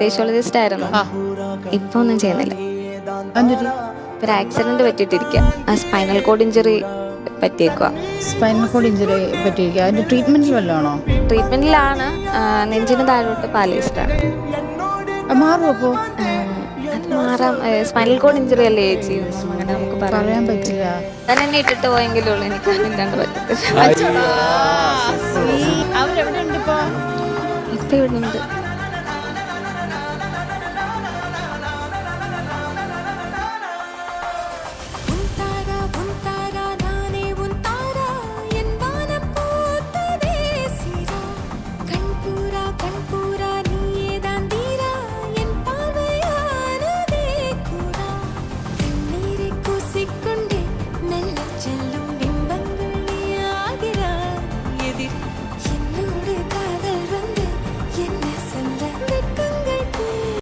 ഫേഷ്യോളജിസ്റ്റ് ആയിരുന്നു. ഇപ്പൊ ഒന്നും ചെയ്യുന്നില്ല. ഒരു ആക്സിഡന്റ് പറ്റിയിട്ടിരിക്കുക. സ്പൈനൽ കോഡ് ഇഞ്ചറി പറ്റിയേക്കുക. സ്പൈനൽ കോഡ് ഇഞ്ചറി പറ്റിയിരിക്കുക. അതിന്റെ ട്രീറ്റ്മെന്റിൽ വല്ലതാണോ? ട്രീറ്റ്മെന്റിലാണ്. നെഞ്ചിന് താഴോട്ട് പാലിസ്റ്റാണ്. മാറും. അപ്പോ അത് മാറാം. സ്പൈനൽ കോഡ് ഇഞ്ചറി അല്ലേ ചേച്ചി, അങ്ങനെ നമുക്ക് പറയാൻ പറ്റില്ല. തന്നെ ഇട്ടിട്ട് പോയെങ്കിലേ എനിക്ക് ഇല്ലാണ്ട് പറ്റത്തില്ല. അവരെവിടെ ഉണ്ട് ഇപ്പൊ? ഇപ്പൊ ഇവിടെ ഉണ്ട്.